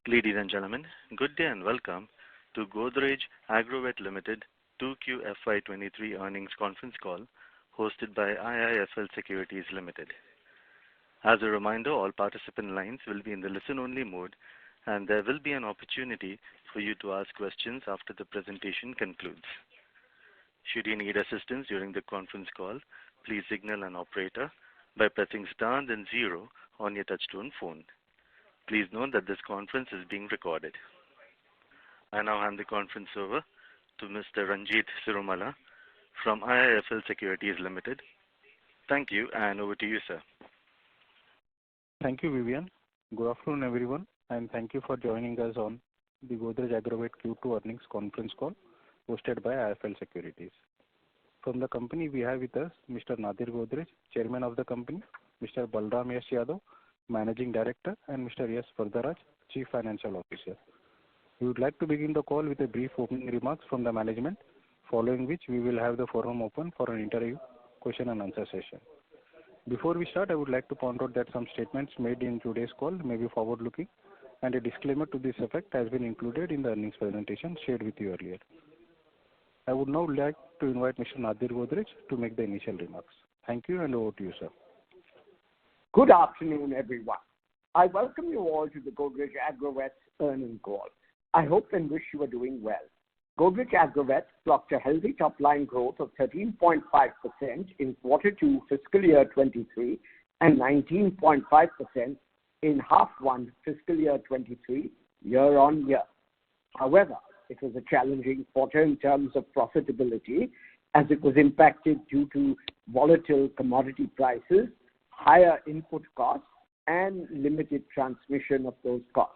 Ladies and gentlemen, good day and welcome to GODREJ AGROVET Limited 2Q FY23 earnings conference call hosted by IIFL Securities Limited. As a reminder, all participant lines will be in the listen-only mode and there will be an opportunity for you to ask questions after the presentation concludes. Should you need assistance during the conference call, please signal an operator by pressing star then 0 on your touchtone phone. Please note that this conference is being recorded. I now hand the conference over to Mr. Ranjit Sirumala from IIFL Securities Limited. Thank you and over to you, sir. Thank you, Vivian. Good afternoon, everyone, and thank you for joining us on the GODREJ AGROVET Q2 earnings conference call hosted by IIFL Securities. From the company, we have with us Mr. Nadir Godrej, Chairman of the company, Mr. Balram S. Yadav, Managing Director, and Mr. S. Varadaraj, Chief Financial Officer. We would like to begin the call with a brief opening remarks from the management, following which we will have the forum open for an interview question and answer session. Before we start, I would like to point out that some statements made in today's call may be forward-looking, and a disclaimer to this effect has been included in the earnings presentation shared with you earlier. I would now like to invite Mr. Nadir Godrej to make the initial remarks. Thank you and over to you, sir. Good afternoon, everyone. I welcome you all to the GODREJ AGROVET earnings call. I hope and wish you are doing well. GODREJ AGROVET clocked a healthy top-line growth of 13.5% in Q2 fiscal year 23 and 19.5% in H1 fiscal year 23 year-on-year. However, it was a challenging quarter in terms of profitability as it was impacted due to volatile commodity prices, higher input costs, and limited transmission of those costs.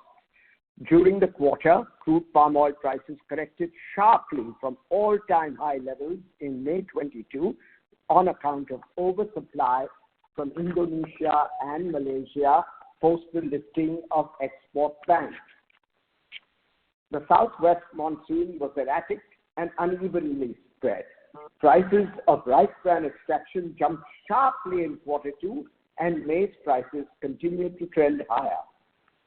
During the quarter, crude palm oil prices corrected sharply from all-time high levels in May 22 on account of oversupply from Indonesia and Malaysia post the lifting of export bans. The southwest monsoon was erratic and unevenly spread. Prices of rice bran extraction jumped sharply in Q2 and maize prices continued to trend higher.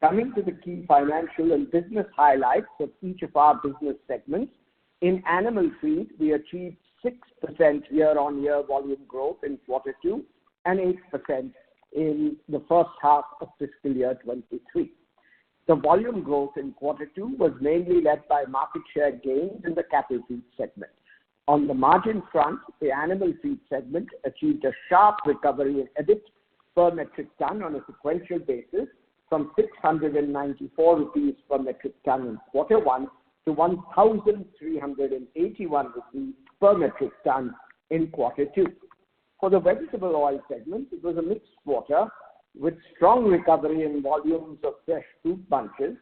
Coming to the key financial and business highlights of each of our business segments, in animal feed, we achieved 6% year-on-year volume growth in Q2 and 8% in the first half of fiscal year 23. The volume growth in Q2 was mainly led by market share gains in the cattle feed segment. On the margin front, the animal feed segment achieved a sharp recovery in EBIT per metric ton on a sequential basis from 694 rupees per metric ton in Q1 to 1,381 rupees per metric ton in Q2. For the vegetable oil segment, it was a mixed quarter with strong recovery in volumes of fresh fruit bunches,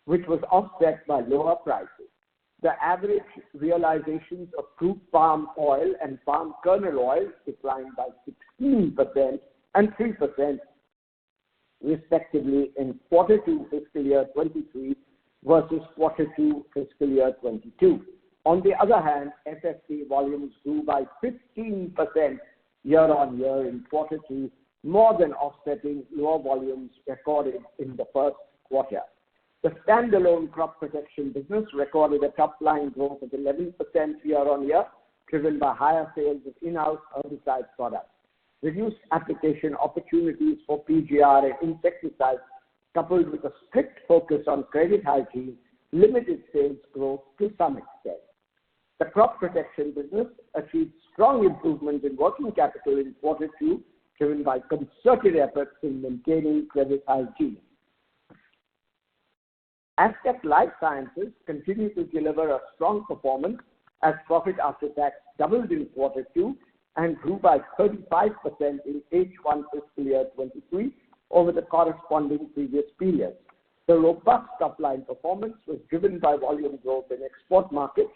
which was offset by lower prices. The average realizations of crude palm oil and palm kernel oil declined by 16% and 3% respectively in Q2 fiscal year 23 versus Q2 fiscal year 22. On the other hand, FFP volumes grew by 15% year-on-year in Q2, more than offsetting lower volumes recorded in the first quarter. The standalone crop protection business recorded a top-line growth of 11% year-on-year, driven by higher sales of in-house herbicide products. Reduced application opportunities for PGR and insecticides, coupled with a strict focus on credit hygiene, limited sales growth to some extent. The crop protection business achieved strong improvement in working capital in Q2, driven by concerted efforts in maintaining credit hygiene. Astec Life Sciences continued to deliver a strong performance as profit after tax doubled in Q2 and grew by 35% in H1 fiscal year 23 over the corresponding previous period. The robust top-line performance was driven by volume growth in export markets,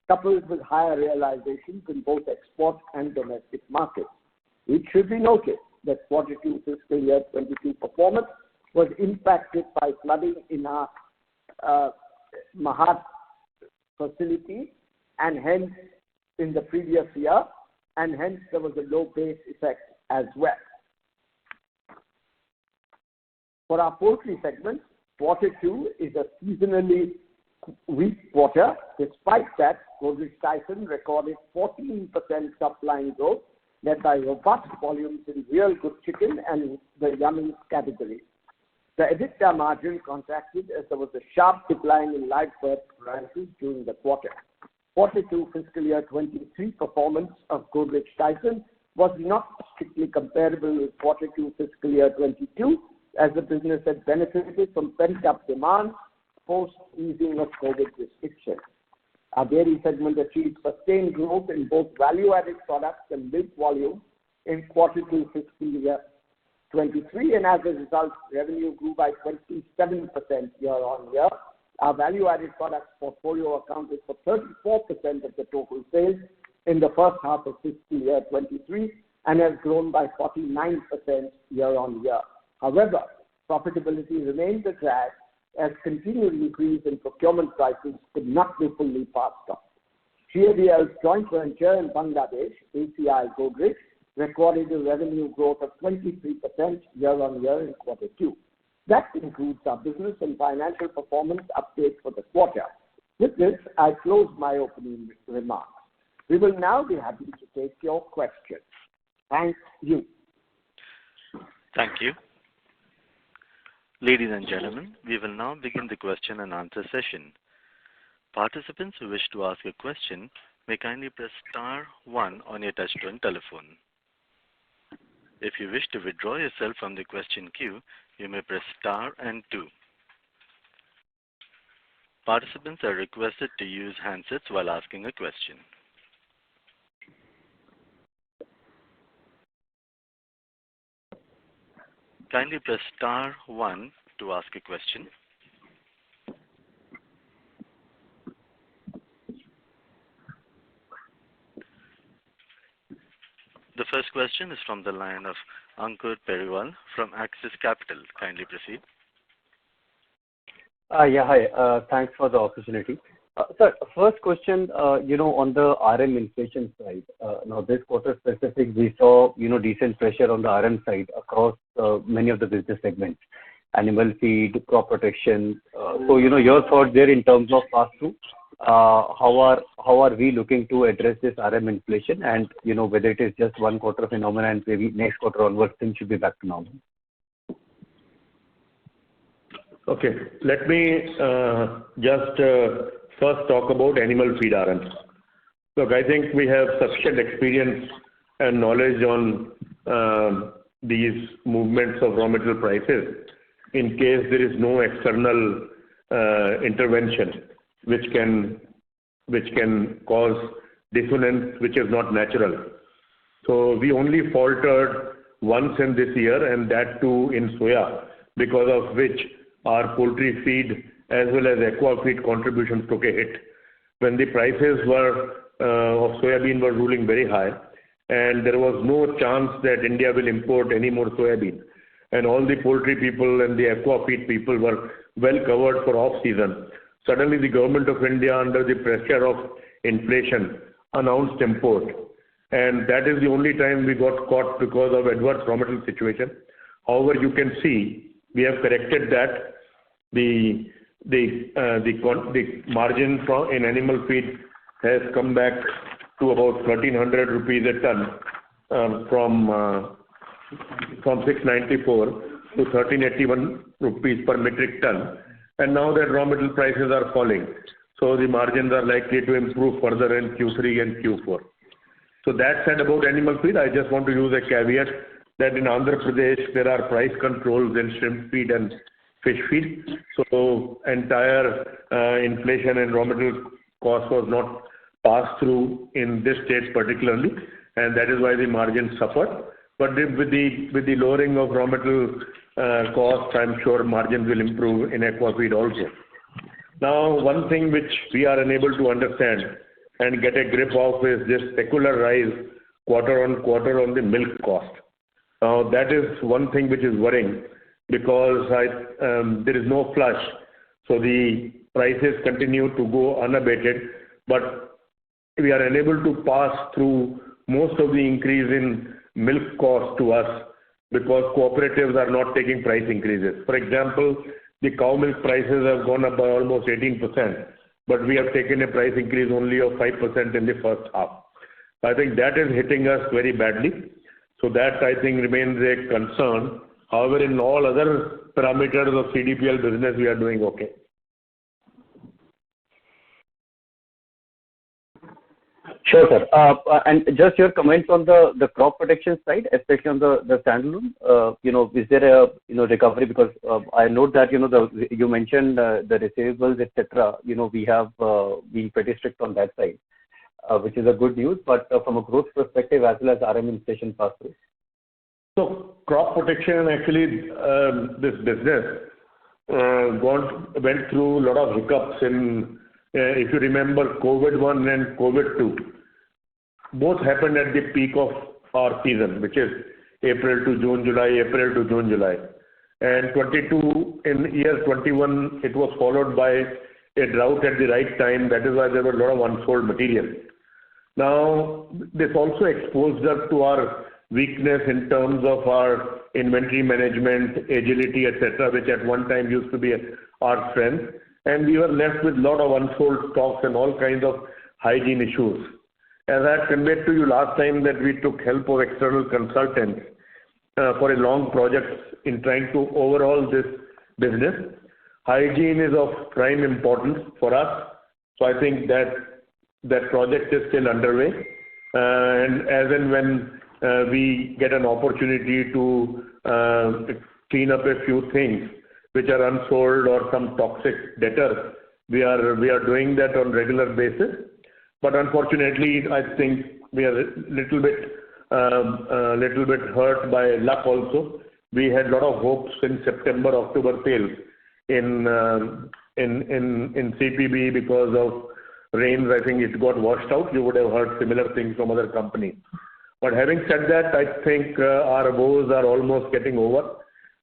coupled with higher realizations in both export and domestic markets. It should be noted that Q2 fiscal year 22 performance was impacted by flooding in our Mahad facility and hence in the previous year, and hence there was a low base effect as well. For our poultry segment, Quarter 2 is a seasonally weak quarter. Despite that, Godrej Tyson recorded 14% top-line growth, led by robust volumes in real good chicken and the yummy category. The EBITDA margin contracted as there was a sharp decline in live bird prices during the quarter. Quarter 2 fiscal year 23 performance of Godrej Tyson was not strictly comparable with Quarter 2 fiscal year 22, as the business had benefited from pent-up demand post-easing of COVID restrictions. Our dairy segment achieved sustained growth in both value-added products and milk volume in Quarter 2 fiscal year 23, and as a result, revenue grew by 27% year-on-year. Our value-added products portfolio accounted for 34% of the total sales in the first half of fiscal year 23 and has grown by 49% year-on-year. However, profitability remains a drag as continued increase in procurement prices could not be fully passed on. GAVL's joint venture in Bangladesh, ACI Godrej, recorded a revenue growth of 23% year-on-year in Quarter 2. That concludes our business and financial performance update for the quarter. With this, I close my opening remarks. We will now be happy to take your questions. Thank you. Thank you. Ladies and gentlemen, we will now begin the question and answer session. Participants who wish to ask a question may kindly press star 1 on your touchtone telephone. If you wish to withdraw yourself from the question queue, you may press star and 2. Participants are requested to use handsets while asking a question. Kindly press star 1 to ask a question. The first question is from the line of Ankur Periwal from Axis Capital. Kindly proceed. Hi. Thanks for the opportunity. Sir, first question, on the RM inflation side. Now, this quarter specific, we saw, decent pressure on the RM side across many of the business segments, animal feed, crop protection. Your thoughts there in terms of pass-through. How are we looking to address this RM inflation and, whether it is just one quarter phenomenon and maybe next quarter onwards things should be back to normal? Okay, let me just first talk about animal feed RMs. Look, I think we have sufficient experience and knowledge on these movements of raw material prices in case there is no external intervention which can cause dissonance which is not natural. So we only faltered once in this year, and that too in soya, because of which our poultry feed as well as aqua feed contributions took a hit. When the prices of soybean were ruling very high, and there was no chance that India will import any more soybean, and all the poultry people and the aqua feed people were well covered for off-season. Suddenly the government of India, under the pressure of inflation, announced import. And that is the only time we got caught because of adverse raw material situation. However, you can see we have corrected that. The margin in animal feed has come back to about 1,300 rupees a ton from 694 to 1,381 rupees per metric ton. And now that raw material prices are falling, so the margins are likely to improve further in Q3 and Q4. So that said about animal feed, I just want to use a caveat that in Andhra Pradesh there are price controls in shrimp feed and fish feed. So entire inflation and raw material cost was not passed through in this state particularly, and that is why the margins suffered. But with the lowering of raw material costs, I'm sure margins will improve in aqua feed also. Now, one thing which we are unable to understand and get a grip of is this secular rise quarter on quarter on the milk cost. Now, that is one thing which is worrying, because there is no flush, so the prices continue to go unabated, but we are unable to pass through most of the increase in milk cost to us because cooperatives are not taking price increases. For example, the cow milk prices have gone up by almost 18%, but we have taken a price increase only of 5% in the first half. I think that is hitting us very badly. So that I think remains a concern. However, in all other parameters of CDPL business, we are doing okay. Sure, sir. And just your comments on the crop protection side, especially on the standalone. Is there a recovery? Because I note that you mentioned the receivables, etc. We have been pretty strict on that side, which is a good news. But from a growth perspective, as well as RM inflation pass through. So crop protection, actually, this business went through a lot of hiccups in. If you remember, COVID-1 and COVID-2, both happened at the peak of our season, which is April to June, July, April to June, July. And 22, in year 21, it was followed by a drought at the right time. That is why there were a lot of unsold material. Now, this also exposed us to our weakness in terms of our inventory management, agility, etc., which at one time used to be our strength. And we were left with a lot of unsold stocks and all kinds of hygiene issues. As I had conveyed to you last time that we took help of external consultants for a long project in trying to overhaul this business. Hygiene is of prime importance for us. So I think that project is still underway. And as and when we get an opportunity to clean up a few things which are unsold or some toxic debtors, we are doing that on regular basis. But unfortunately, I think we are a little bit hurt by luck also. We had a lot of hopes in September, October sales in CPB because of rains. I think it got washed out. You would have heard similar things from other companies. But having said that, I think our woes are almost getting over.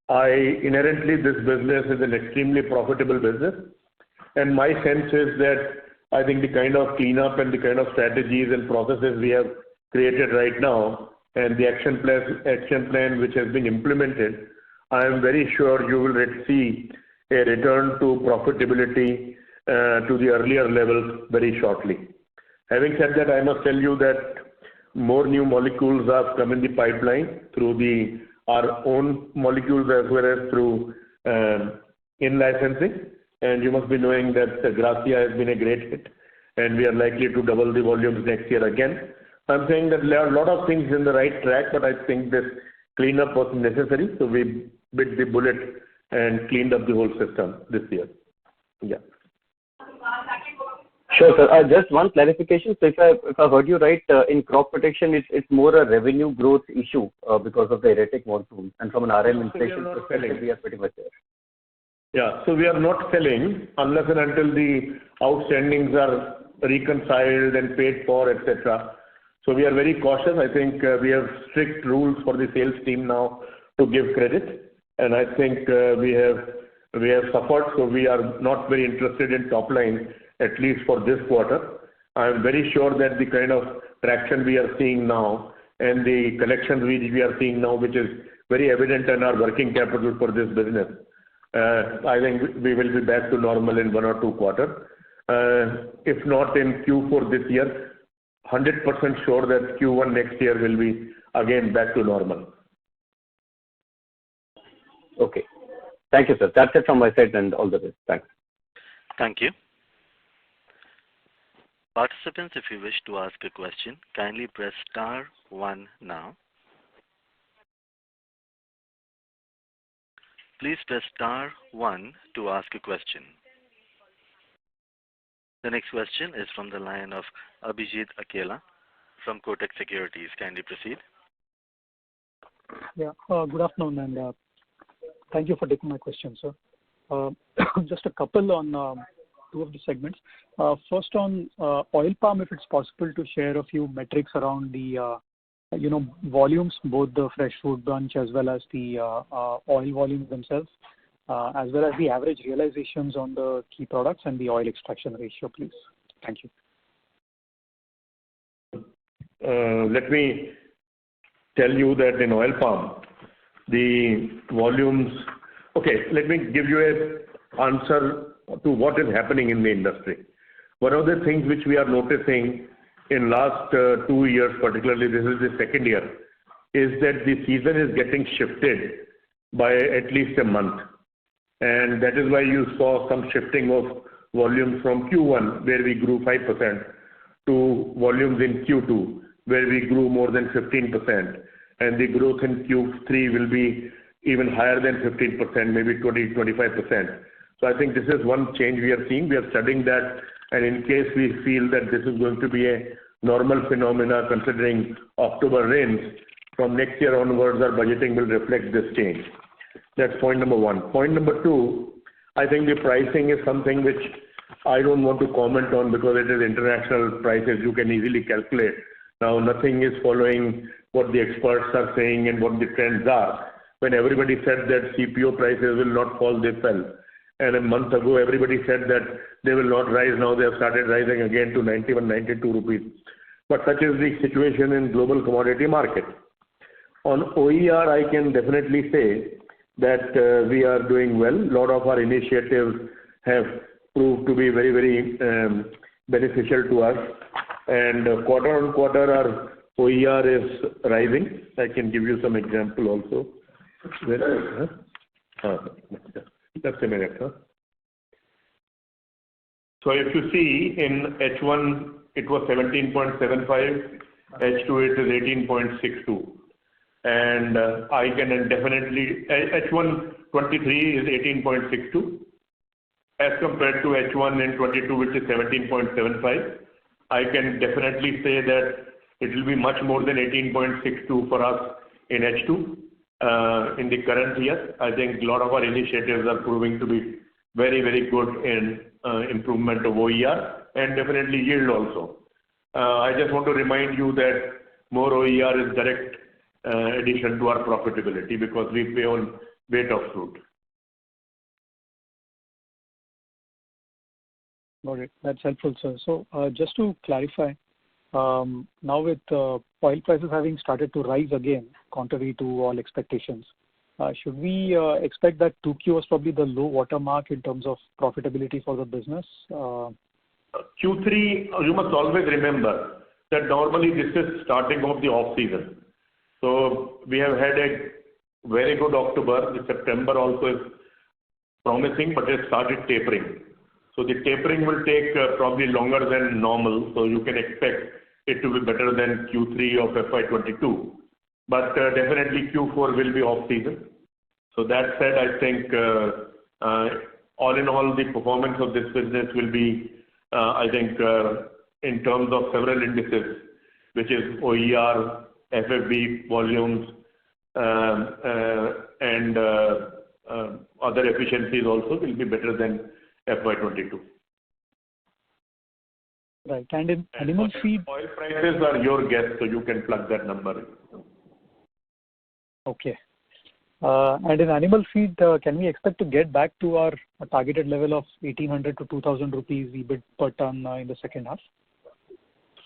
Inherently, this business is an extremely profitable business. And my sense is that I think the kind of cleanup and the kind of strategies and processes we have created right now and the action plan which has been implemented, I am very sure you will see a return to profitability to the earlier levels very shortly. Having said that, I must tell you that more new molecules have come in the pipeline through our own molecules as well as through in-licensing. And you must be knowing that Gracia has been a great hit and we are likely to double the volumes next year again. I'm saying that there are a lot of things in the right track, but I think this cleanup was necessary. So we bit the bullet and cleaned up the whole system this year. Yeah. Sure, sir. Just one clarification. So if I heard you right, in crop protection, it's more a revenue growth issue because of the erratic monsoon. And from an RM inflation perspective, we are pretty much there. Yeah, so we are not selling unless and until the outstandings are reconciled and paid for, etc. So we are very cautious. I think we have strict rules for the sales team now to give credit, and I think we have suffered. So we are not very interested in top line, at least for this quarter. I am very sure that the kind of traction we are seeing now and the collections we are seeing now, which is very evident in our working capital for this business. I think we will be back to normal in 1 or 2 quarters. If not in Q4 this year, 100% sure that Q1 next year will be again back to normal. Okay. Thank you, sir. That's it from my side and all the best. Thanks. Thank you. Participants, if you wish to ask a question, kindly press *1 now. Please press *1 to ask a question. The next question is from the line of Abhijit Akela from Kotak Securities. Kindly proceed. Yeah, good afternoon and thank you for taking my question, sir. Just a couple on 2 of the segments. First on oil palm, if it's possible to share a few metrics around the volumes, both the fresh fruit bunch as well as the oil volumes themselves, as well as the average realizations on the key products and the oil extraction ratio, please. Thank you. Let me tell you that in oil palm, the volumes. Okay, let me give you answer to what is happening in the industry. One of the things which we are noticing in last 2 years, particularly this is the second year, is that the season is getting shifted by at least a month. And that is why you saw some shifting of volumes from Q1, where we grew 5%, to volumes in Q2, where we grew more than 15%. And the growth in Q3 will be even higher than 15%, maybe 20-25%. So I think this is one change we are seeing. We are studying that, and in case we feel that this is going to be a normal phenomena considering October rains, from next year onwards our budgeting will reflect this change. That's point number one. Point number two, I think the pricing is something which I don't want to comment on because it is international prices. You can easily calculate. Now nothing is following what the experts are saying and what the trends are. When everybody said that CPO prices will not fall, they fell. And a month ago, everybody said that they will not rise. Now they have started rising again to 91, 92 rupees. But such is the situation in global commodity market. On OER, I can definitely say that we are doing well. A lot of our initiatives have proved to be very, very beneficial to us. And quarter on quarter, our OER is rising. I can give you some example also. Just a minute. So if you see in H1, it was 17.75, H2 it is 18.62. And I can definitely, H1 23 is 18.62 as compared to H1 in 22, which is 17.75. I can definitely say that it will be much more than 18.62 for us in H2. In the current year, I think a lot of our initiatives are proving to be very, very good in improvement of OER and definitely yield also. I just want to remind you that more OER is direct addition to our profitability because we pay on weight of fruit. Got it. That's helpful, sir. So just to clarify, now with oil prices having started to rise again, contrary to all expectations, should we expect that 2Q was probably the low watermark in terms of profitability for the business? Q3, you must always remember that normally this is starting of the off season. So we have had a very good October. The September also is promising, but it started tapering. So the tapering will take probably longer than normal. So you can expect it to be better than Q3 of FY22. But definitely Q4 will be off season. So that said, I think all in all, the performance of this business will be, I think, in terms of several indices, which is OER, FFB, volumes, and other efficiencies also will be better than FY22. Right. And in animal feed, oil prices are your guess, so you can plug that number in. Okay. And in animal feed, can we expect to get back to our targeted level of 1,800 to 2,000 rupees EBIT per ton in the second half?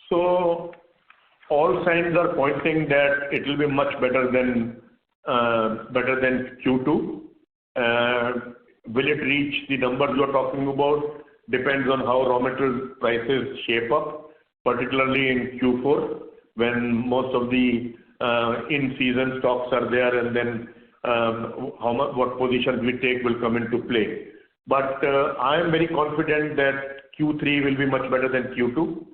So all signs are pointing that it will be much better than Q2. Will it reach the numbers you are talking about? Depends on how raw material prices shape up, particularly in Q4, when most of the in-season stocks are there, and then what positions we take will come into play. But I am very confident that Q3 will be much better than Q2,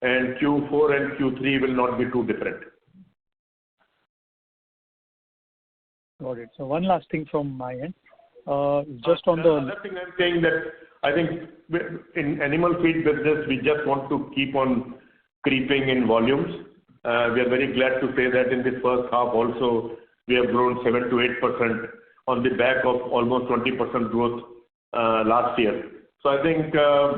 and Q4 and Q3 will not be too different. Got it. So one last thing from my end. Just on the other thing I'm saying that I think in animal feed business, we just want to keep on creeping in volumes. We are very glad to say that in the first half also, we have grown 7 to 8% on the back of almost 20% growth last year. So I think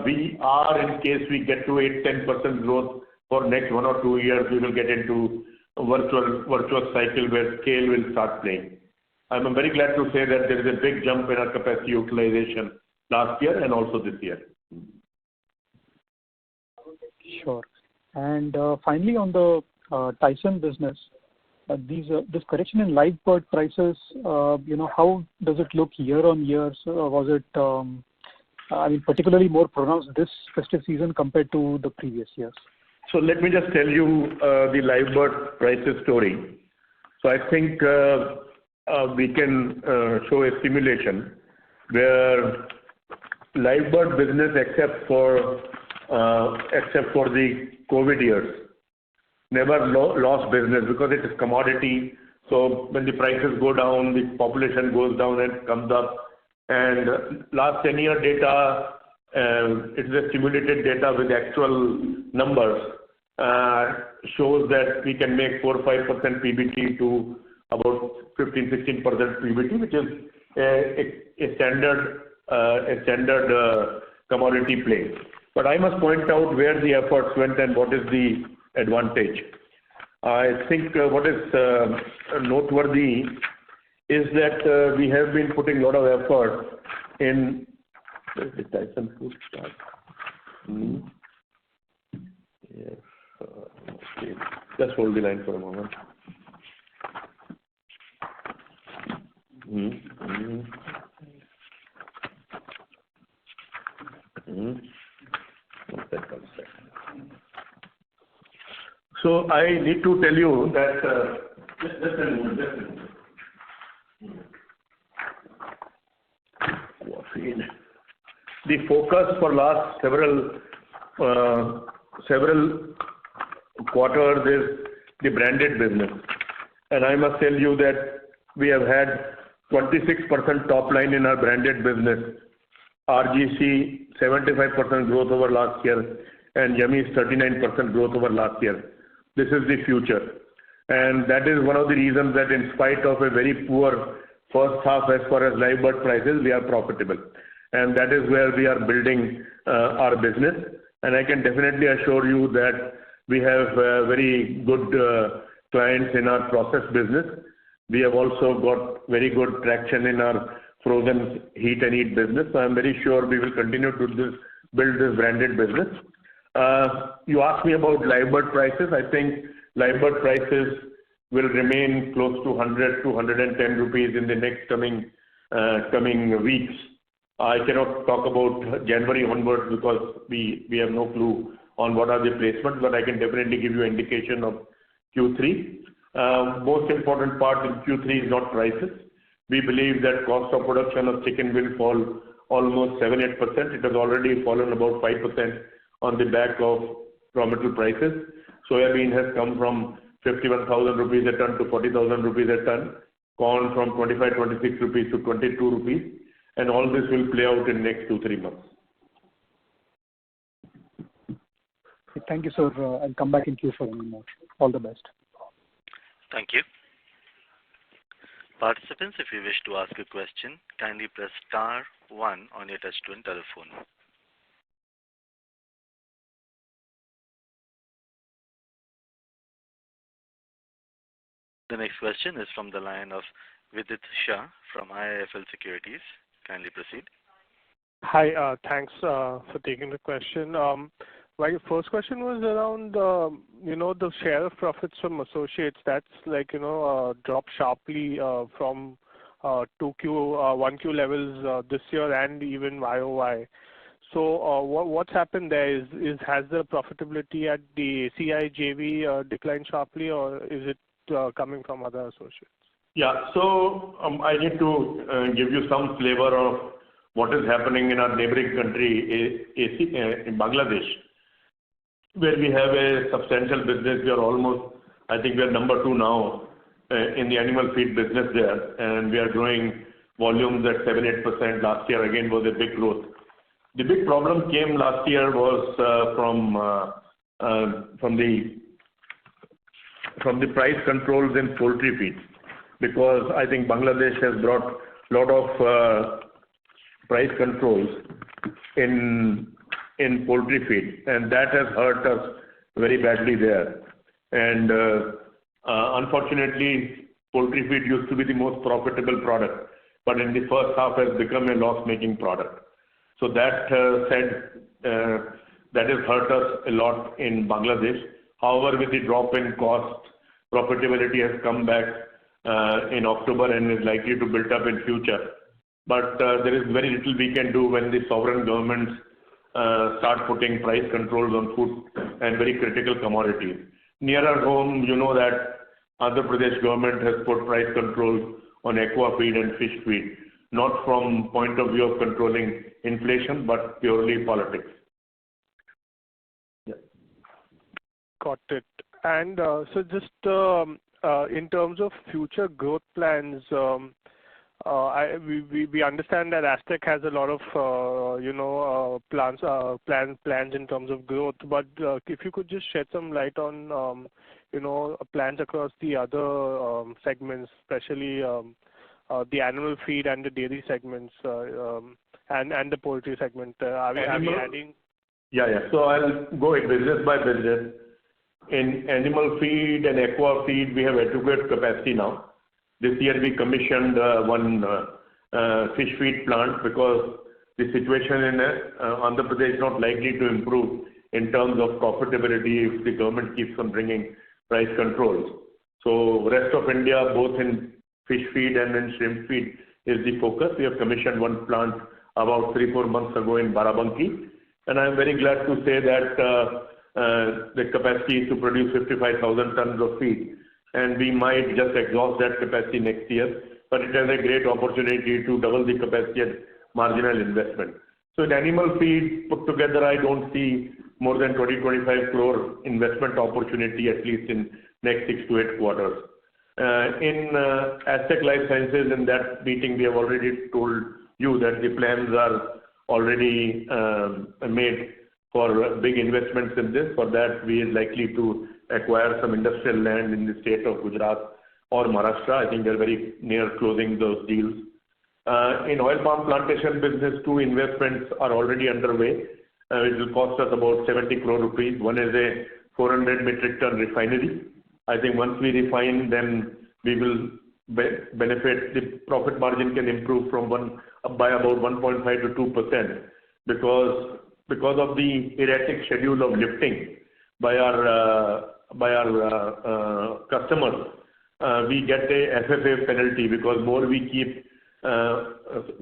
we are, in case we get to 8-10% growth for next 1 or 2 years, we will get into a virtuous cycle where scale will start playing. I'm very glad to say that there is a big jump in our capacity utilization last year and also this year. Sure. And finally, on the Tyson business, this correction in live bird prices, how does it look year on year? So was it, particularly more pronounced this festive season compared to the previous years? So let me just tell you the live bird prices story. So I think we can show a simulation where live bird business, except for the COVID years, never lost business because it is commodity. So when the prices go down, the population goes down and comes up. And last 10-year data, it is a simulated data with actual numbers, shows that we can make 4-5% PBT to about 15-16% PBT, which is a standard commodity play. But I must point out where the efforts went and what is the advantage. I think what is noteworthy is that we have been putting a lot of effort in. Where did Tyson Foods start? Yes. Okay. Just hold the line for a moment. So I need to tell you that just a moment. The focus for last several quarters is the branded business, and I must tell you that we have had 26% top line in our branded business, RGC 75% growth over last year, and Yummies 39% growth over last year. This is the future, and that is one of the reasons that in spite of a very poor first half as far as live bird prices, we are profitable, and that is where we are building our business. And I can definitely assure you that we have very good clients in our process business. We have also got very good traction in our frozen heat and eat business. So I'm very sure we will continue to build this branded business. You asked me about live bird prices. I think live bird prices will remain close to 100 to 110 rupees in the next coming weeks. I cannot talk about January onwards because we have no clue on what are the placements, but I can definitely give you an indication of Q3. Most important part in Q3 is not prices. We believe that cost of production of chicken will fall almost 7-8%. It has already fallen about 5% on the back of raw material prices. Soybean has come from 51,000 rupees a ton to 40,000 rupees a ton. Corn from 25-26 rupees to 22 rupees. And all this will play out in next 2-3 months. Thank you, sir. I'll come back in queue for any more. All the best. Thank you. Participants, if you wish to ask a question, kindly press *1 on your touchtone telephone. The next question is from the line of Vidit Shah from IIFL Securities. Kindly proceed. Hi, thanks for taking the question. My first question was around, the share of profits from associates. That's dropped sharply from 1Q levels this year and even YOY. So what's happened there? Has the profitability at the ACI JV declined sharply, or is it coming from other associates? Yeah, so I need to give you some flavor of what is happening in our neighboring country, in Bangladesh, where we have a substantial business. We are almost, I think we are number 2 now in the animal feed business there, and we are growing volumes at 7-8%. Last year again was a big growth. The big problem came last year was from the price controls in poultry feed, because I think Bangladesh has brought a lot of price controls in poultry feed, and that has hurt us very badly there. And unfortunately, poultry feed used to be the most profitable product, but in the first half has become a loss-making product. So that that has hurt us a lot in Bangladesh. However, with the drop in cost, profitability has come back in October and is likely to build up in future. But there is very little we can do when the sovereign governments start putting price controls on food and very critical commodities. Nearer home, you know that Andhra Pradesh government has put price controls on aqua feed and fish feed, not from point of view of controlling inflation, but purely politics. Yeah. Got it. And so just in terms of future growth plans, we understand that Aztec has a lot of plans in terms of growth. But if you could just shed some light on plans across the other segments, especially the animal feed and the dairy segments, and the poultry segment. Are we adding? Yeah. So I'll go business by business. In animal feed and aqua feed, we have adequate capacity now. This year we commissioned one fish feed plant because the situation in Andhra Pradesh is not likely to improve in terms of profitability if the government keeps on bringing price controls. So rest of India, both in fish feed and in shrimp feed, is the focus. We have commissioned one plant about 3-4 months ago in Barabanki, and I am very glad to say that the capacity is to produce 55,000 tons of feed, and we might just exhaust that capacity next year, but it has a great opportunity to double the capacity at marginal investment. So in animal feed put together, I don't see more than 20-25 crore investment opportunity at least in next 6 to 8 quarters. In Aztec Life Sciences, in that meeting, we have already told you that the plans are already made for big investments in this. For that, we are likely to acquire some industrial land in the state of Gujarat or Maharashtra. I think they're very near closing those deals. In oil palm plantation business, 2 investments are already underway. It will cost us about 70 crore rupees. One is a 400 metric ton refinery. I think once we refine, then we will benefit. The profit margin can improve by about 1.5 to 2% because of the erratic schedule of lifting by our customers. We get a FFA penalty because more we keep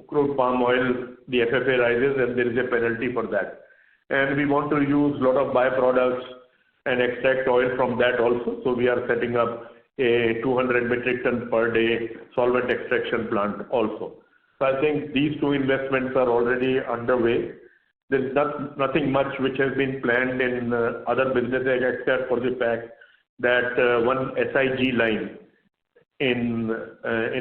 crude palm oil, the FFA rises and there is a penalty for that. And we want to use a lot of byproducts and extract oil from that also. So we are setting up a 200 metric ton per day solvent extraction plant also. So I think these 2 investments are already underway. There's nothing much which has been planned in other businesses except for the fact that one SIG line in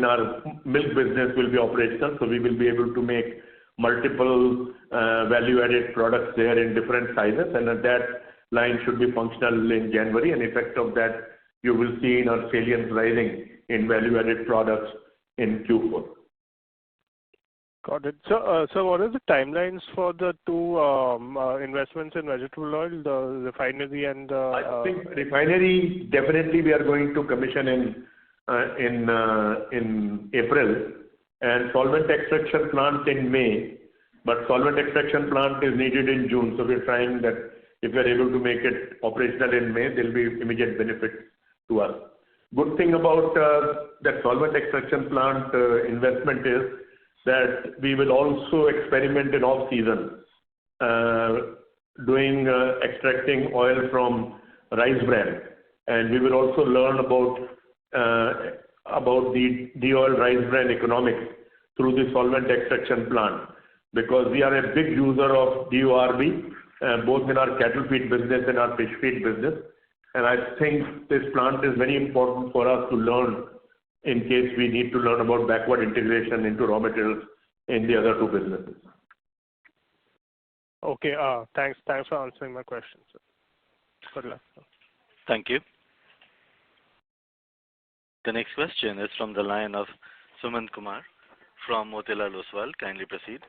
our milk business will be operational. So we will be able to make multiple value-added products there in different sizes, and that line should be functional in January, and effect of that you will see in our salience rising in value-added products in Q4. Got it. So what are the timelines for the 2 investments in vegetable oil, the refinery and I think refinery definitely we are going to commission in April, and solvent extraction plant in May, but solvent extraction plant is needed in June. So we're trying that if we are able to make it operational in May, there will be immediate benefit to us. Good thing about that solvent extraction plant investment is that we will also experiment in off-season doing extracting oil from rice bran, and we will also learn about the de-oiled rice bran economics through the solvent extraction plant, because we are a big user of DORB both in our cattle feed business and our fish feed business, and I think this plant is very important for us to learn in case we need to learn about backward integration into raw materials in the other 2 businesses. Okay, thanks for answering my questions. Good luck. Thank you. The next question is from the line of Sumant Kumar from Motilal Oswal. Kindly proceed.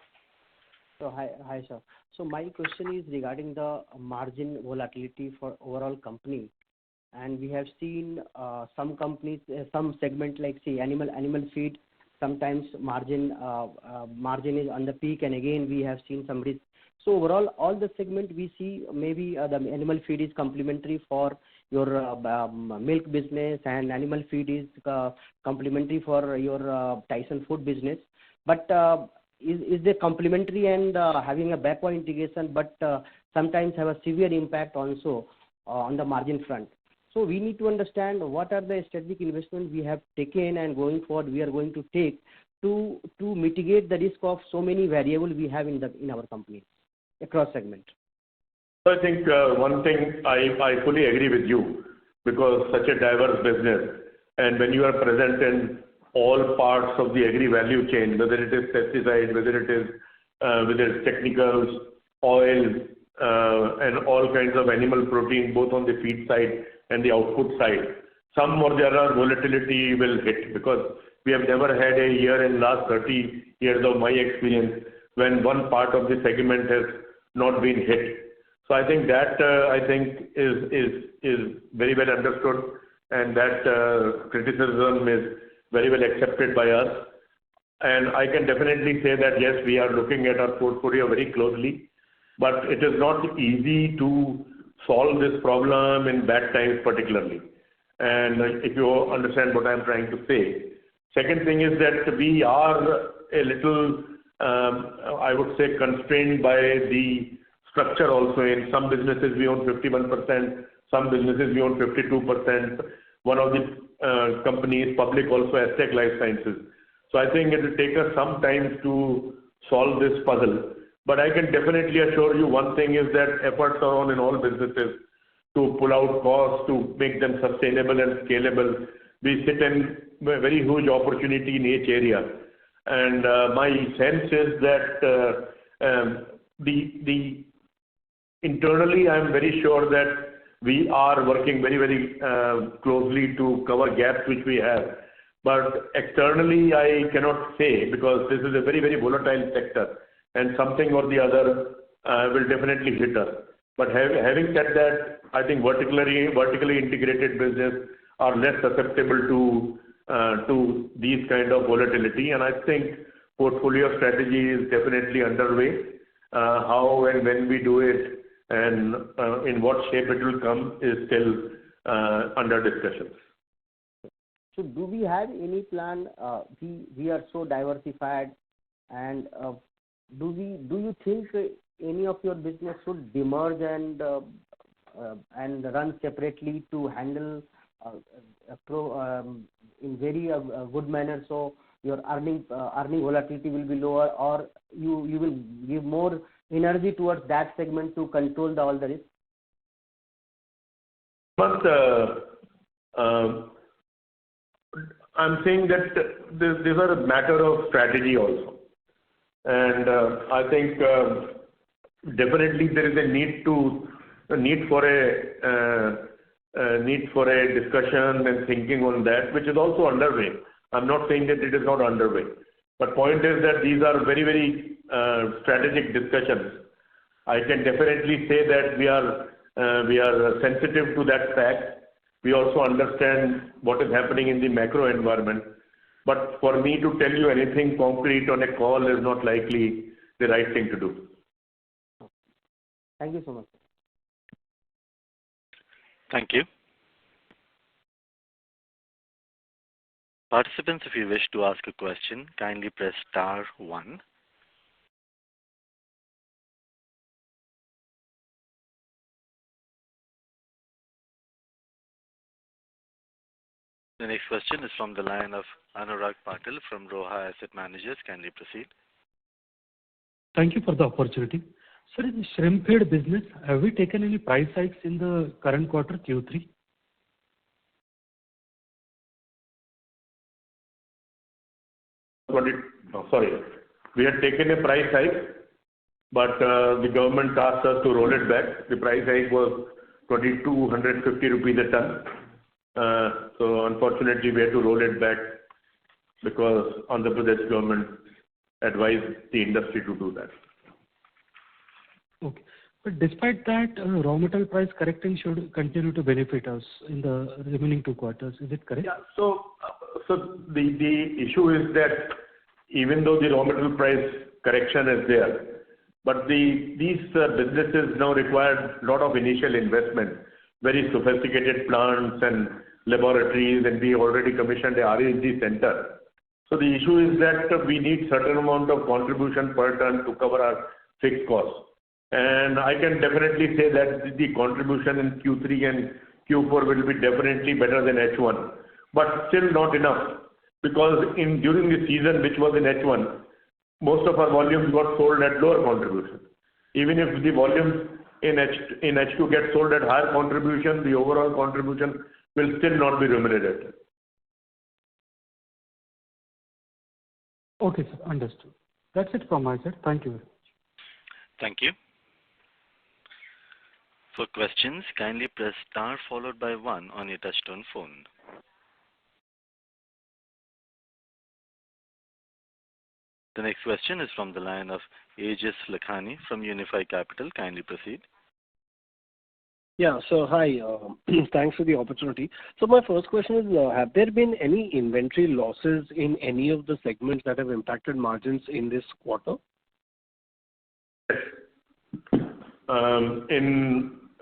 So hi sir. So my question is regarding the margin volatility for overall company, and we have seen some companies, some segment like say animal feed, sometimes margin is on the peak, and again we have seen some risk. So overall, all the segment we see maybe the animal feed is complementary for your milk business, and animal feed is complementary for your Tyson food business. But is they complementary and having a backward integration, but sometimes have a severe impact also on the margin front. So we need to understand what are the strategic investments we have taken and going forward we are going to take to mitigate the risk of so many variables we have in our company across segment. So I think one thing I fully agree with you, because such a diverse business, and when you are present in all parts of the agri value chain, whether it is pesticide, whether it is technicals, oil, and all kinds of animal protein, both on the feed side and the output side, some or the other volatility will hit, because we have never had a year in last 30 years of my experience when one part of the segment has not been hit. So I think that is very well understood, and that criticism is very well accepted by us. And I can definitely say that yes, we are looking at our portfolio very closely, but it is not easy to solve this problem in bad times particularly. And if you understand what I'm trying to say. Second thing is that we are a little, I would say, constrained by the structure also. In some businesses we own 51%, some businesses we own 52%. One of the companies, public, also has Tech Life Sciences. So I think it will take us some time to solve this puzzle. But I can definitely assure you one thing is that efforts are on in all businesses to pull out costs, to make them sustainable and scalable. We sit in a very huge opportunity in each area. And my sense is that internally, I'm very sure that we are working very, very closely to cover gaps which we have. But externally, I cannot say, because this is a very, very volatile sector, and something or the other will definitely hit us. But having said that, I think vertically integrated business are less susceptible to these kind of volatility. And I think portfolio strategy is definitely underway. How and when we do it and in what shape it will come is still under discussions. So do we have any plan? We are so diversified, and do you think any of your business should demerge and run separately to handle in very good manner, so your earning volatility will be lower, or you will give more energy towards that segment to control all the risk? But I'm saying that these are a matter of strategy also. And I think definitely there is a need for a discussion and thinking on that, which is also underway. I'm not saying that it is not underway. But point is that these are very, very strategic discussions. I can definitely say that we are sensitive to that fact. We also understand what is happening in the macro environment. But for me to tell you anything concrete on a call is not likely the right thing to do. Thank you so much. Thank you. Participants, if you wish to ask a question, kindly press *1. The next question is from the line of Anurag Patil from Roha Asset Managers. Kindly proceed. Thank you for the opportunity. Sir, in the shrimp feed business, have we taken any price hikes in the current quarter, Q3? We had taken a price hike, but the government asked us to roll it back. The price hike was 2,250 rupees a ton. So unfortunately, we had to roll it back because Andhra Pradesh government advised the industry to do that. Okay. But despite that, raw material price correcting should continue to benefit us in the remaining 2 quarters. Is it correct? Yeah. So the issue is that even though the raw material price correction is there, But these businesses now require a lot of initial investment, very sophisticated plants and laboratories, and we already commissioned a R&D center. So the issue is that we need certain amount of contribution per ton to cover our fixed costs. And I can definitely say that the contribution in Q3 and Q4 will be definitely better than H1, but still not enough, because during the season which was in H1, most of our volumes got sold at lower contribution. Even if the volumes in H2 get sold at higher contribution, the overall contribution will still not be remunerated. Okay, sir. Understood. That's it from my side. Thank you very much. Thank you. For questions, kindly press star followed by 1 on your touchtone phone. The next question is from the line of Aegis Lakhani from Unifi Capital. Kindly proceed. Yeah, so hi, thanks for the opportunity. So my first question is, have there been any inventory losses in any of the segments that have impacted margins in this quarter?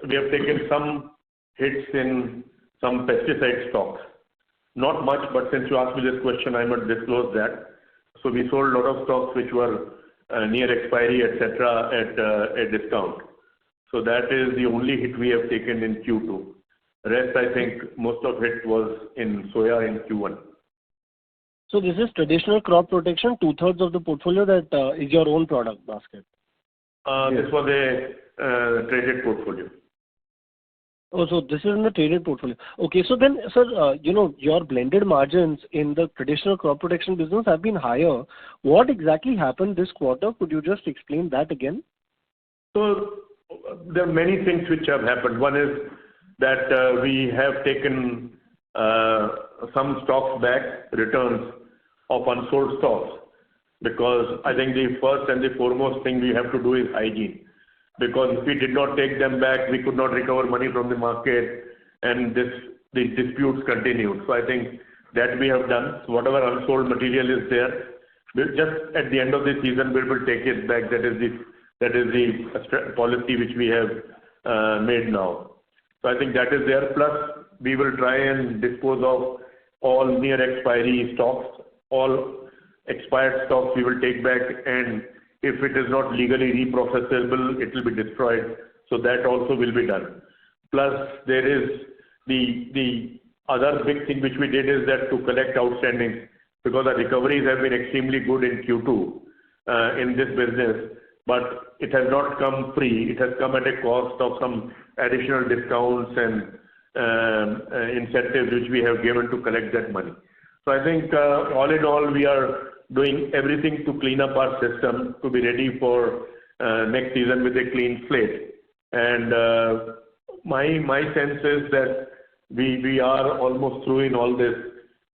We have taken some hits in some pesticide stocks. Not much, but since you asked me this question, I must disclose that. So we sold a lot of stocks which were near expiry, etc., at a discount. So that is the only hit we have taken in Q2. Rest, I think, most of it was in soya in Q1. So this is traditional crop protection, 2/3 of the portfolio that is your own product basket? This was a traded portfolio. Oh, so this is in the traded portfolio. Okay, so then, sir, your blended margins in the traditional crop protection business have been higher. What exactly happened this quarter? Could you just explain that again? So there are many things which have happened. One is that we have taken some stocks back, returns of unsold stocks, because I think the first and the foremost thing we have to do is hygiene. Because if we did not take them back, we could not recover money from the market, and the disputes continued. So I think that we have done. So whatever unsold material is there, just at the end of the season, we will take it back. That is the policy which we have made now. So I think that is there. Plus, we will try and dispose of all near expiry stocks, all expired stocks we will take back, and if it is not legally reprocessable, it will be destroyed. So that also will be done. Plus, there is the other big thing which we did is that to collect outstanding, because the recoveries have been extremely good in Q2 in this business, but it has not come free. It has come at a cost of some additional discounts and incentives which we have given to collect that money. So I think all in all, we are doing everything to clean up our system to be ready for next season with a clean slate. And my sense is that we are almost through in all this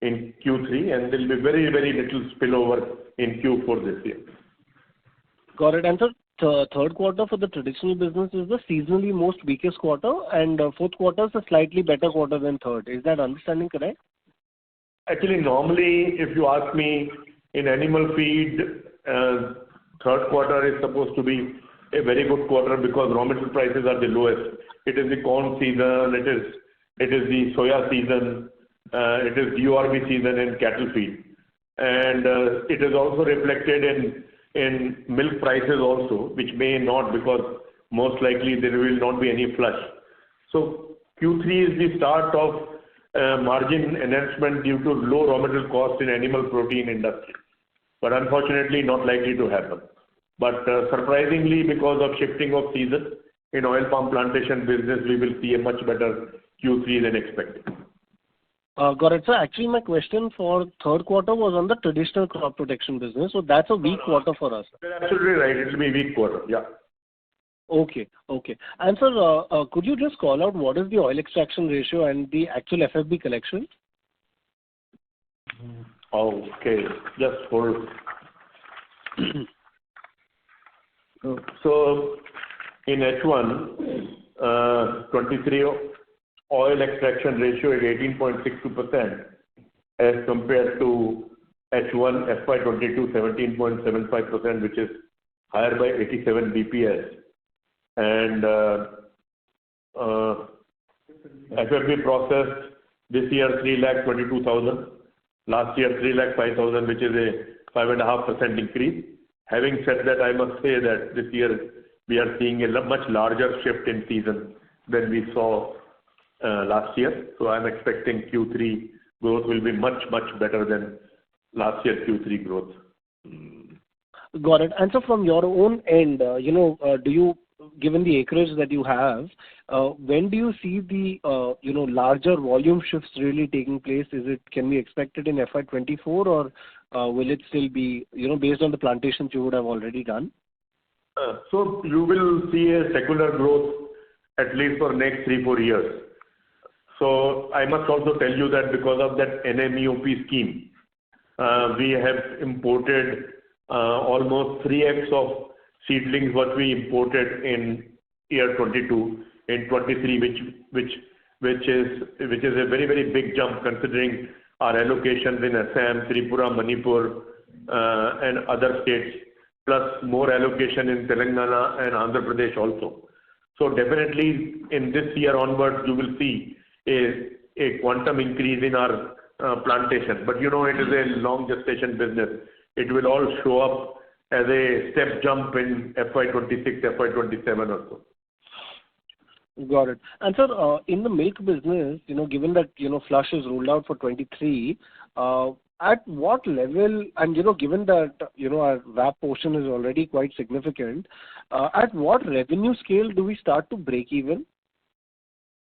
in Q3, and there will be very, very little spillover in Q4 this year. Got it. And so third quarter for the traditional business is the seasonally most weakest quarter, and fourth quarter is a slightly better quarter than third. Is that understanding correct? Actually, normally, if you ask me, in animal feed, third quarter is supposed to be a very good quarter because raw material prices are the lowest. It is the corn season, it is the soya season, it is URB season in cattle feed. And it is also reflected in milk prices also, which may not, because most likely there will not be any flush. So Q3 is the start of margin enhancement due to low raw material cost in animal protein industry. But unfortunately not likely to happen. But surprisingly, because of shifting of season in oil palm plantation business, we will see a much better Q3 than expected. Got it. So actually my question for third quarter was on the traditional crop protection business. So that's a weak quarter for us. You're absolutely right. It will be a weak quarter. Yeah. Okay. And sir, could you just call out what is the oil extraction ratio and the actual FFB collection? Okay, just hold. So in H1, 23 oil extraction ratio is 18.62% as compared to H1 FY22 17.75%, which is higher by 87 BPS. And FFB processed this year 3,22,000. Last year 3,05,000, which is a 5.5% increase. Having said that, I must say that this year we are seeing a much larger shift in season than we saw last year. So I'm expecting Q3 growth will be much better than last year's Q3 growth. Got it. And so from your own end, do you, given the acreage that you have, when do you see the larger volume shifts really taking place? Can we expect it in FY24, or will it still be based on the plantations you would have already done? So you will see a secular growth at least for next 3-4 years. So I must also tell you that because of that NMEOP scheme, we have imported almost 3x of seedlings what we imported in year 22 in 23, which is a very big jump considering our allocations in Assam, Tripura, Manipur, and other states, plus more allocation in Telangana and Andhra Pradesh also. So definitely in this year onwards, you will see a quantum increase in our plantation. But it is a long gestation business. It will all show up as a step jump in FY26, FY27 or so. Got it. And sir, in the milk business, given that flush is rolled out for 23, at what level, and given that our VAP portion is already quite significant, at what revenue scale do we start to break even?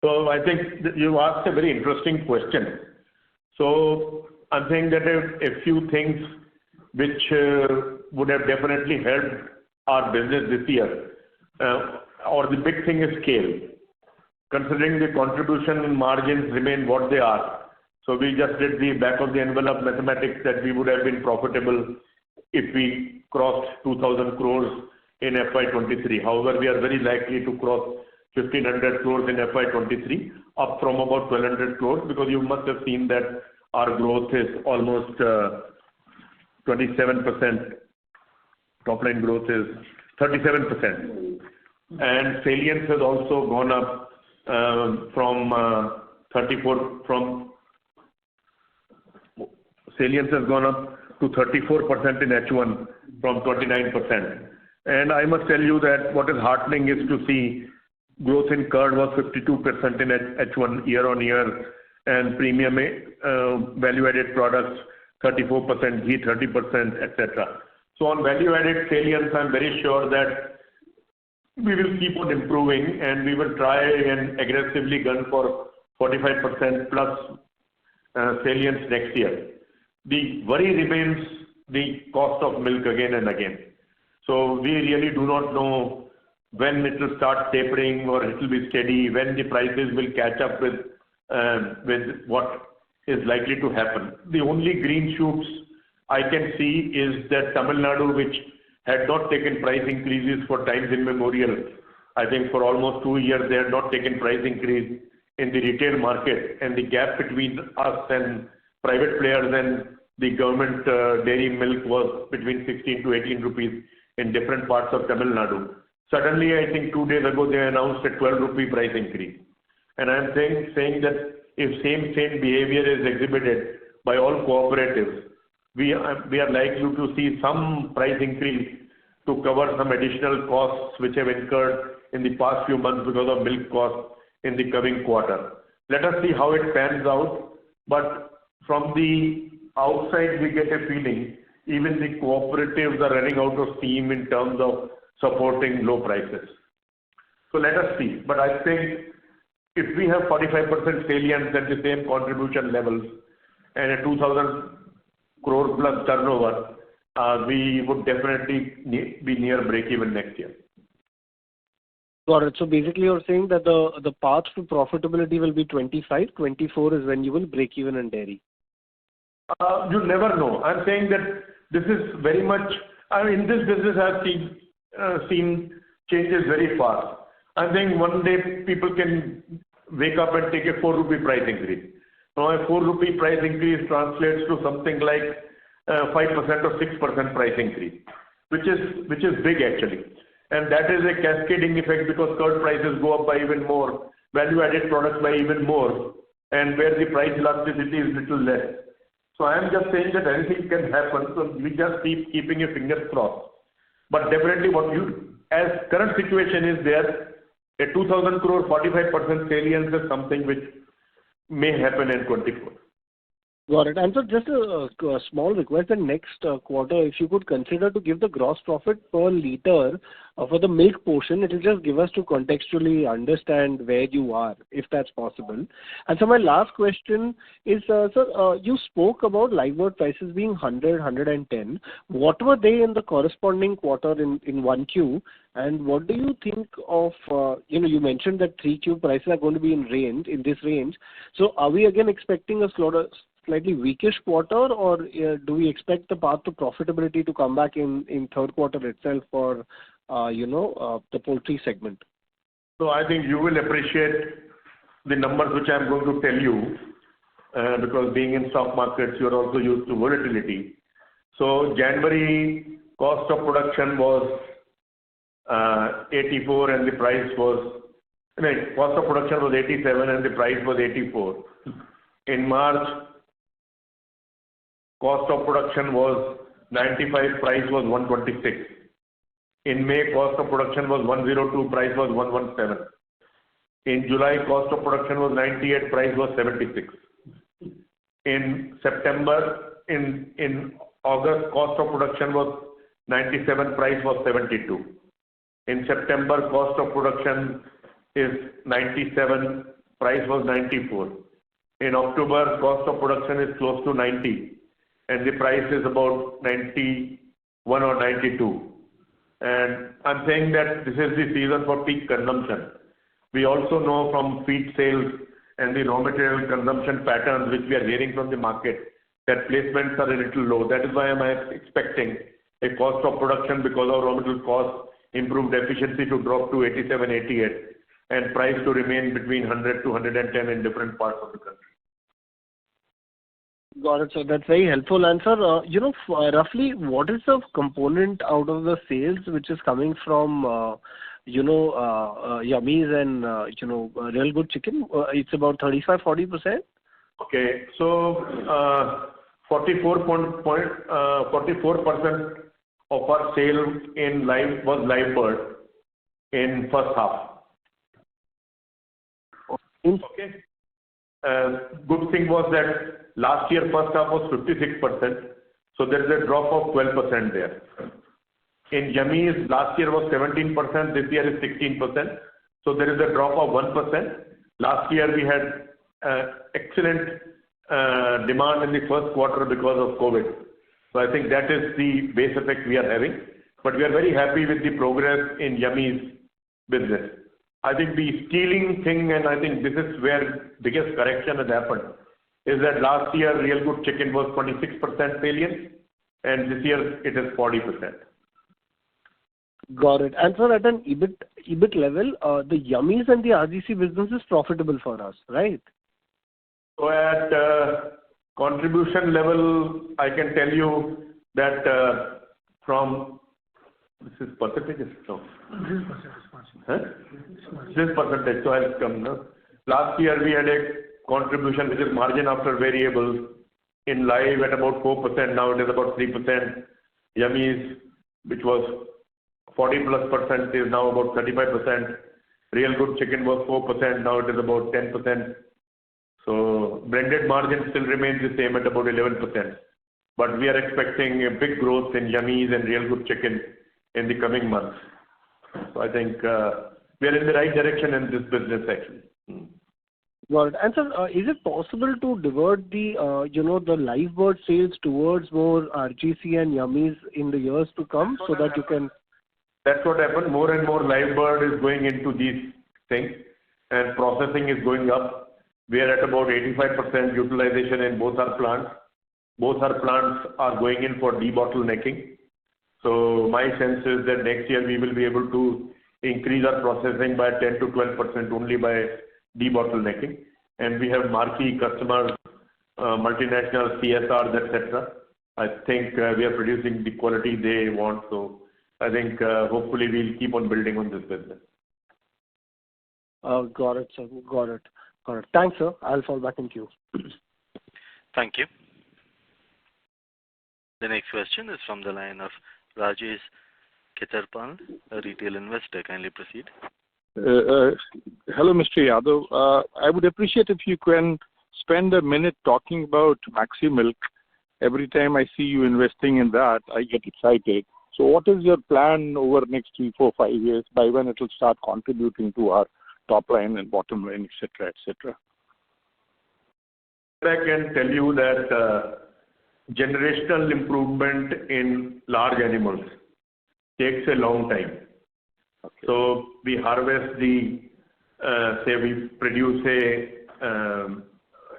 So I think that you asked a very interesting question. So I'm saying that a few things which would have definitely helped our business this year, or the big thing is scale. Considering the contribution margins remain what they are, so we just did the back of the envelope mathematics that we would have been profitable if we crossed 2,000 crores in FY23. However, we are very likely to cross 1,500 crores in FY23, up from about 1,200 crores, because you must have seen that our growth is almost 27%. Top line growth is 37%. And salience has also gone up salience has gone up to 34% in H1 from 29%. And I must tell you that what is heartening is to see growth in curd was 52% in H1 year on year, and premium value-added products 34%, ghee 30%, etc. So on value-added salience, I'm very sure that we will keep on improving, and we will try and aggressively gun for 45% plus salience next year. The worry remains the cost of milk again and again. So we really do not know when it will start tapering or it will be steady, when the prices will catch up with what is likely to happen. The only green shoots I can see is that Tamil Nadu, which had not taken price increases for times immemorial, I think for almost 2 years they had not taken price increase in the retail market, and the gap between us and private players and the government dairy milk was between 16 to 18 rupees in different parts of Tamil Nadu. Suddenly, I think 2 days ago, they announced a 12 rupee price increase. And I'm saying that if same behavior is exhibited by all cooperatives, we are likely to see some price increase to cover some additional costs which have incurred in the past few months because of milk costs in the coming quarter. Let us see how it pans out. But from the outside, we get a feeling even the cooperatives are running out of steam in terms of supporting low prices. So let us see. But I think if we have 45% salience at the same contribution levels and a 2,000 crore plus turnover, we would definitely be near break even next year. Got it. So basically you're saying that the path to profitability will be 25, 24 is when you will break even in dairy. You never know. I'm saying that this is very much, in this business I've seen changes very fast. I'm saying one day people can wake up and take a 4 rupee price increase. Now a 4 rupee price increase translates to something like 5% or 6% price increase. which is big actually. And that is a cascading effect because curd prices go up by even more, value-added products by even more, and where the price elasticity is little less. So I am just saying that anything can happen, so we just keep keeping your fingers crossed. But definitely as current situation is there, a 2,000 crore 45% salience is something which may happen in 24. Got it. And so just a small request, the next quarter, if you could consider to give the gross profit per liter for the milk portion, it will just give us to contextually understand where you are, if that's possible. And so my last question is, sir, you spoke about live bird prices being 100, 110. What were they in the corresponding quarter in 1Q? And what do you think of, you mentioned that 3Q prices are going to be in this range. So are we again expecting a slightly weakish quarter, or do we expect the path to profitability to come back in third quarter itself for, the poultry segment? So I think you will appreciate the numbers which I am going to tell you, because being in stock markets, you are also used to volatility. So January cost of production was 84 and the price was, cost of production was 87 and the price was 84. In March, cost of production was 95, price was 126. In May, cost of production was 102, price was 117. In July, cost of production was 98, price was 76. In September, in August, cost of production was 97, price was 72. In September, cost of production is 97, price was 94. In October, cost of production is close to 90 and the price is about 91 or 92. And I'm saying that this is the season for peak consumption. We also know from feed sales and the raw material consumption patterns which we are hearing from the market that placements are a little low. That is why I am expecting a cost of production because of raw material cost improved efficiency to drop to 87, 88 and price to remain between 100 to 110 in different parts of the country. Got it, sir. That's very helpful. And sir, roughly what is the component out of the sales which is coming from, yummies and, real good chicken? It's about 35-40%? Okay, so 44% of our sale in was live bird in first half. Okay. Good thing was that last year first half was 56%, so there is a drop of 12% there. In yummies, last year was 17%, this year is 16%, so there is a drop of 1%. Last year we had excellent demand in the first quarter because of COVID. So I think that is the base effect we are having, but we are very happy with the progress in yummies business. I think the stealing thing, and I think this is where biggest correction has happened, is that last year real good chicken was 26% salience and this year it is 40%. Got it. And sir, at an EBIT level, the yummies and the RGC business is profitable for us, right? So at contribution level, I can tell you that from this is percentage. No. This percentage. So I'll come now. Last year we had a contribution which is margin after variables in live at about 4%. Now it is about 3%. Yummies, which was 40+% is now about 35%. Real good chicken was 4%. Now it is about 10%. So blended margin still remains the same at about 11%. But we are expecting a big growth in yummies and real good chicken in the coming months. So I think we are in the right direction in this business actually. Got it. And sir, is it possible to divert the, the live bird sales towards more RGC and yummies in the years to come so that you can... That's what happened. More and more live bird is going into these things and processing is going up. We are at about 85% utilization in both our plants. Both our plants are going in for debottlenecking. So my sense is that next year we will be able to increase our processing by 10 to 12% only by debottlenecking. And we have marquee customers, multinational CSRs, etc. I think we are producing the quality they want. So I think hopefully we'll keep on building on this business. Got it, sir. Got it. Thanks, sir. I'll fall back in queue. Thank you. The next question is from the line of Rajesh Ketarpal, a retail investor. Kindly proceed. Hello, Mr. Yadav. I would appreciate if you can spend a minute talking about Maxi Milk. Every time I see you investing in that, I get excited. So what is your plan over the next 3, 4, 5 years, by when it will start contributing to our top line and bottom line, etc., etc.? I can tell you that generational improvement in large animals takes a long time. Okay. So we harvest the, say we produce a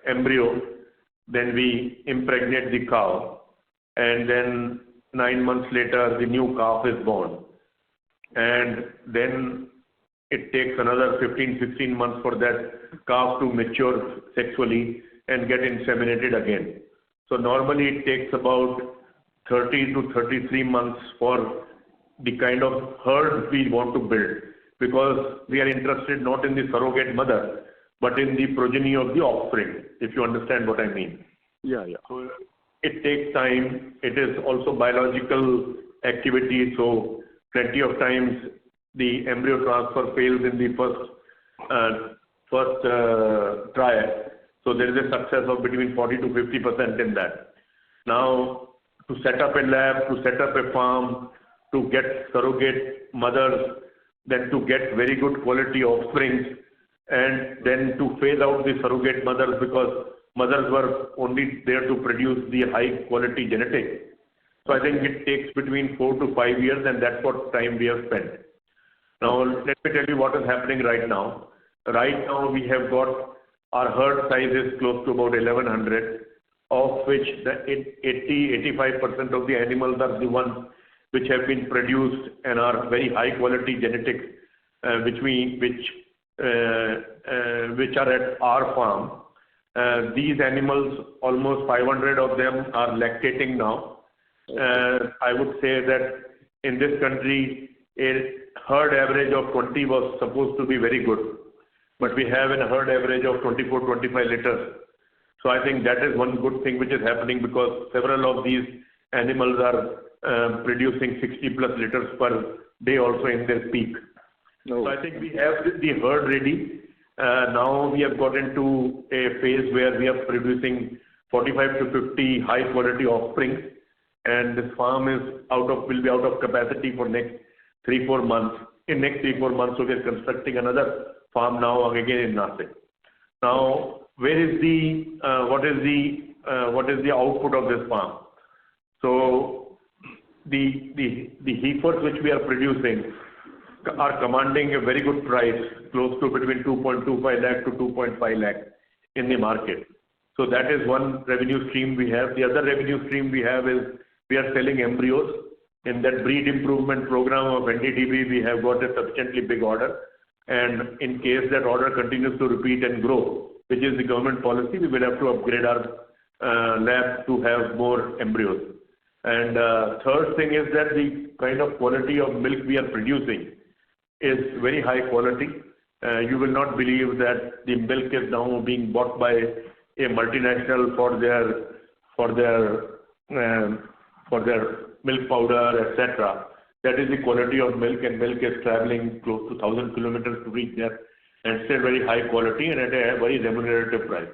embryo, then we impregnate the cow, and then 9 months later the new calf is born. And then it takes another 15, 16 months for that calf to mature sexually and get inseminated again. So normally it takes about 30 to 33 months for the kind of herd we want to build, because we are interested not in the surrogate mother, but in the progeny of the offspring, if you understand what I mean. Yeah. So it takes time. It is also biological activity. So plenty of times the embryo transfer fails in the first try. So there is a success of between 40 to 50% in that. Now, to set up a lab, to set up a farm, to get surrogate mothers, then to get very good quality offsprings, and then to phase out the surrogate mothers, because mothers were only there to produce the high quality genetics. So I think it takes between 4 to 5 years, and that's what time we have spent. Now, let me tell you what is happening right now. Right now, we have got our herd size is close to about 1100, of which the 80-85% of the animals are the ones which have been produced and are very high quality genetics, which are at our farm. These animals, almost 500 of them are lactating now. I would say that in this country, a herd average of 20 was supposed to be very good, but we have a herd average of 24-25 liters. So I think that is one good thing which is happening, because several of these animals are producing 60 plus liters per day also in their peak. So I think we have the herd ready. Now we have got into a phase where we are producing 45 to 50 high quality offsprings, and this farm will be out of capacity for next 3-4 months. In next 3-4 months, so we are constructing another farm now again in Nashik. Now, where is what is the output of this farm? So the heifers which we are producing are commanding a very good price, close to between 2.25 lakh to 2.5 lakh in the market. So that is one revenue stream we have. The other revenue stream we have is we are selling embryos. In that breed improvement program of NDDB, we have got a sufficiently big order. And in case that order continues to repeat and grow, which is the government policy, we will have to upgrade our lab to have more embryos. And third thing is that the kind of quality of milk we are producing is very high quality. You will not believe that the milk is now being bought by a multinational for their milk powder, etc. That is the quality of milk, and milk is traveling close to 1,000 kilometers to reach there, and still very high quality and at a very remunerative price.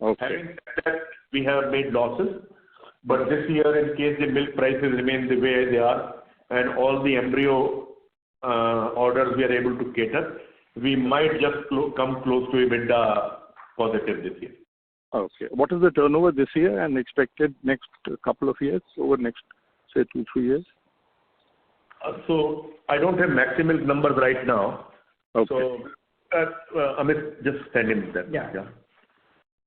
Okay. Having said that, we have made losses, but this year, in case the milk prices remain the way they are, and all the embryo orders we are able to cater, we might just come close to EBITDA positive this year. Okay. What is the turnover this year and expected next couple of years, over next, say, 2-3 years? So I don't have Maxi Milk numbers right now. Okay. So Amit, just send him that. Yeah.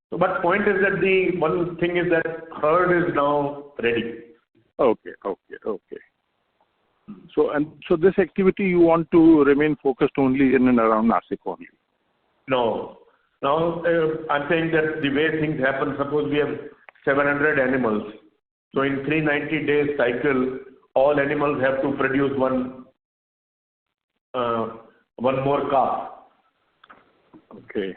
So, but point is that the one thing is that herd is now ready. Okay. So this activity you want to remain focused only in and around Nashik only? No. Now I'm saying that the way things happen, suppose we have 700 animals. So in 390 days cycle, all animals have to produce one more calf. Okay.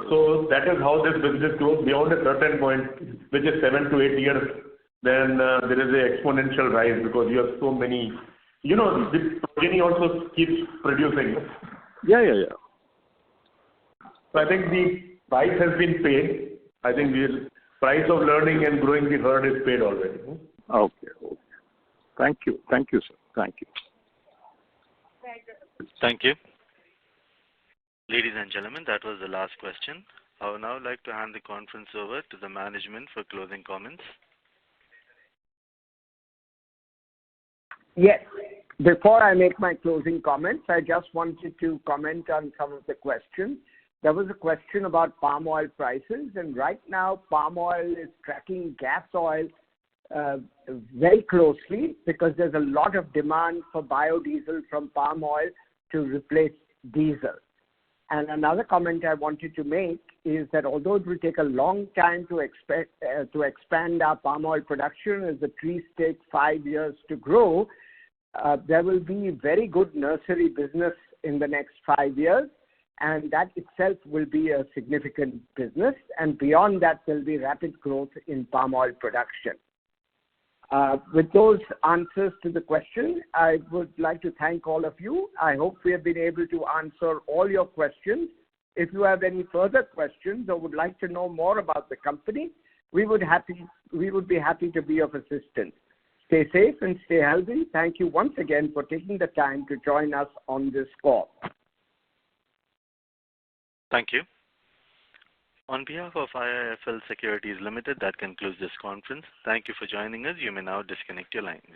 So that is how this business grows. Beyond a certain point, which is 7 to 8 years, then there is a exponential rise because you have so many. The progeny also keeps producing. Yeah. So I think the price has been paid. I think the price of learning and growing the herd is paid already. Okay. Thank you, sir. Thank you. Thank you. Ladies and gentlemen, that was the last question. I would now like to hand the conference over to the management for closing comments. Yes. Before I make my closing comments, I just wanted to comment on some of the questions. There was a question about palm oil prices, and right now palm oil is tracking gas oil very closely because there's a lot of demand for biodiesel from palm oil to replace diesel. And another comment I wanted to make is that although it will take a long time to expand our palm oil production, as the trees take 5 years to grow, there will be very good nursery business in the next 5 years, and that itself will be a significant business. And beyond that, there will be rapid growth in palm oil production. With those answers to the question, I would like to thank all of you. I hope we have been able to answer all your questions. If you have any further questions or would like to know more about the company, we would be happy to be of assistance. Stay safe and stay healthy. Thank you once again for taking the time to join us on this call. Thank you. On behalf of IIFL Securities Limited, that concludes this conference. Thank you for joining us. You may now disconnect your lines.